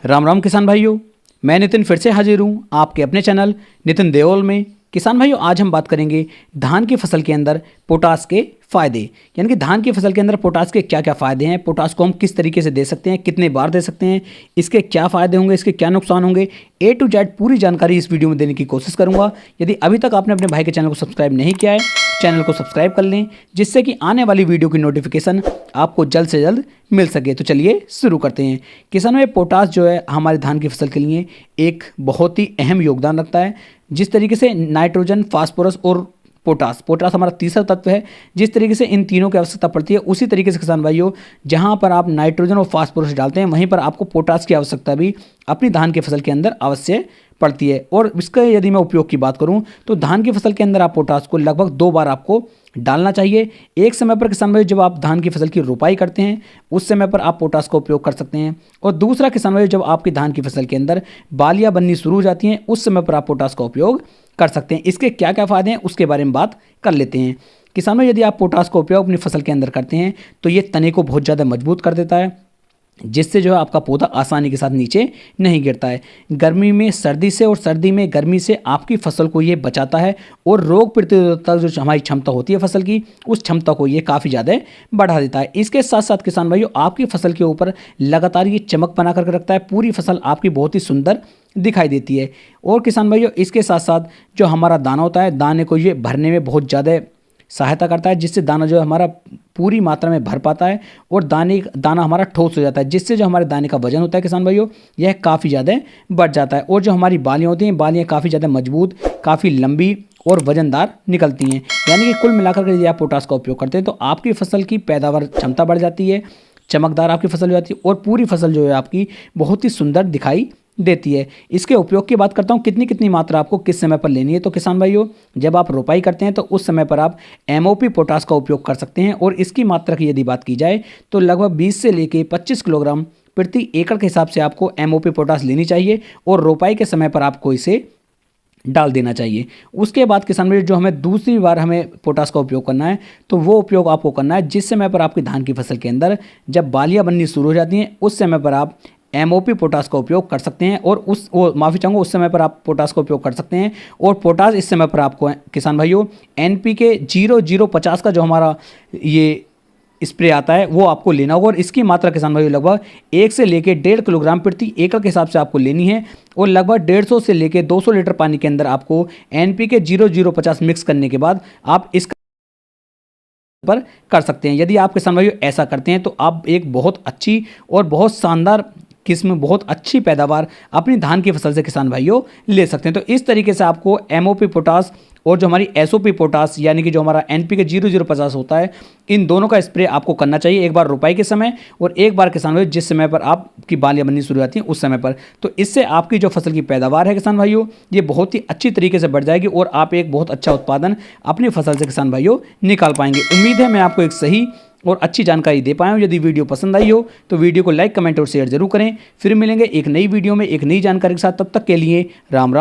राम राम किसान भाइयों, मैं नितिन फिर से हाजिर हूँ आपके अपने चैनल नितिन देओल में। किसान भाइयों, आज हम बात करेंगे धान की फसल के अंदर पोटास के फ़ायदे, यानी कि धान की फसल के अंदर पोटास के क्या क्या फ़ायदे हैं, पोटास को हम किस तरीके से दे सकते हैं, कितने बार दे सकते हैं, इसके क्या फ़ायदे होंगे, इसके क्या नुकसान होंगे, ए टू जेड पूरी जानकारी इस वीडियो में देने की कोशिश करूंगा। यदि अभी तक आपने अपने भाई के चैनल को सब्सक्राइब नहीं किया है, चैनल को सब्सक्राइब कर लें, जिससे कि आने वाली वीडियो की नोटिफिकेशन आपको जल्द से जल्द मिल सके। तो चलिए शुरू करते हैं। किसानों, ये पोटास जो है हमारे धान की फसल के लिए एक बहुत ही अहम योगदान रखता है। जिस तरीके से नाइट्रोजन, फास्फोरस और पोटास पोटास हमारा तीसरा तत्व है, जिस तरीके से इन तीनों की आवश्यकता पड़ती है, उसी तरीके से किसान भाइयों, जहां पर आप नाइट्रोजन और फास्फोरस डालते हैं, वहीं पर आपको पोटास की आवश्यकता भी अपनी धान की फसल के अंदर अवश्य पड़ती है। और इसका यदि मैं उपयोग की बात करूं तो धान की फसल के अंदर आप पोटास को लगभग 2 बार आपको डालना चाहिए। एक समय पर किसान भाई, जब आप धान की फसल की रोपाई करते हैं उस समय पर आप पोटास का उपयोग कर सकते हैं। और दूसरा किसान भाई, जब आपकी धान की फसल के अंदर बालियां बननी शुरू हो जाती हैं उस समय पर आप पोटास का उपयोग कर सकते हैं। इसके क्या क्या फ़ायदे हैं उसके बारे में बात कर लेते हैं। किसानों, यदि आप पोटास का उपयोग अपनी फसल के अंदर करते हैं तो ये तने को बहुत ज़्यादा मजबूत कर देता है, जिससे जो है आपका पौधा आसानी के साथ नीचे नहीं गिरता है। गर्मी में सर्दी से और सर्दी में गर्मी से आपकी फसल को ये बचाता है और रोग प्रतिरोधकता जो हमारी क्षमता होती है फसल की, उस क्षमता को ये काफ़ी ज़्यादा बढ़ा देता है। इसके साथ साथ किसान भाइयों, आपकी फसल के ऊपर लगातार ये चमक बना करके रखता है, पूरी फसल आपकी बहुत ही सुंदर दिखाई देती है। और किसान भाइयों, इसके साथ साथ जो हमारा दाना होता है, दाने को ये भरने में बहुत ज़्यादा सहायता करता है, जिससे दाना जो है हमारा पूरी मात्रा में भर पाता है और दाना हमारा ठोस हो जाता है, जिससे जो हमारे दाने का वजन होता है किसान भाइयों, यह काफ़ी ज़्यादा बढ़ जाता है। और जो हमारी बालियाँ होती हैं, बालियाँ काफ़ी ज़्यादा मजबूत, काफ़ी लंबी और वजनदार निकलती हैं। यानी कि कुल मिलाकर के यदि आप पोटास का उपयोग करते हैं तो आपकी फसल की पैदावार क्षमता बढ़ जाती है, चमकदार आपकी फसल हो जाती है और पूरी फसल जो है आपकी बहुत ही सुंदर दिखाई देती है। इसके उपयोग की बात करता हूँ, कितनी कितनी मात्रा आपको किस समय पर लेनी है। तो किसान भाइयों, जब आप रोपाई करते हैं तो उस समय पर आप एमओपी पोटास का उपयोग कर सकते हैं। और इसकी मात्रा की यदि बात की जाए तो लगभग 20 से लेकर 25 किलोग्राम प्रति एकड़ के हिसाब से आपको एमओपी पोटास लेनी चाहिए और रोपाई के समय पर आपको इसे डाल देना चाहिए। उसके बाद किसान भाई, जो हमें दूसरी बार हमें पोटास का उपयोग करना है तो वो उपयोग आपको करना है जिस समय पर आपकी धान की फसल के अंदर जब बालियाँ बननी शुरू हो जाती हैं, उस समय पर आप एमओपी पोटास का उपयोग कर सकते हैं। और उस समय पर आप पोटास का उपयोग कर सकते हैं। और पोटास इस समय पर आपको किसान भाइयों NPK 0050 का जो हमारा ये स्प्रे आता है वो आपको लेना होगा। और इसकी मात्रा किसान भाइयों लगभग 1 से लेकर 1.5 किलोग्राम प्रति एकड़ के हिसाब से आपको लेनी है। और लगभग 150 से लेकर 200 लीटर पानी के अंदर आपको NPK 0050 मिक्स करने के बाद आप इसका पर कर सकते हैं। यदि आप किसान भाइयों ऐसा करते हैं तो आप एक बहुत अच्छी और बहुत शानदार किस्म, बहुत अच्छी पैदावार अपनी धान की फसल से किसान भाइयों ले सकते हैं। तो इस तरीके से आपको एमओपी पोटास और जो हमारी एसओपी पोटास यानी कि जो हमारा NPK 0050 होता है, इन दोनों का स्प्रे आपको करना चाहिए, एक बार रोपाई के समय और एक बार किसान भाइयों जिस समय पर आपकी बालियां बननी शुरू होती हैं उस समय पर। तो इससे आपकी जो फसल की पैदावार है किसान भाइयों, ये बहुत ही अच्छी तरीके से बढ़ जाएगी और आप एक बहुत अच्छा उत्पादन अपनी फसल से किसान भाइयों निकाल पाएंगे। उम्मीद है मैं आपको एक सही और अच्छी जानकारी दे पाया हूँ। यदि वीडियो पसंद आई हो तो वीडियो को लाइक, कमेंट और शेयर जरूर करें। फिर मिलेंगे एक नई वीडियो में एक नई जानकारी के साथ। तब तक के लिए राम राम।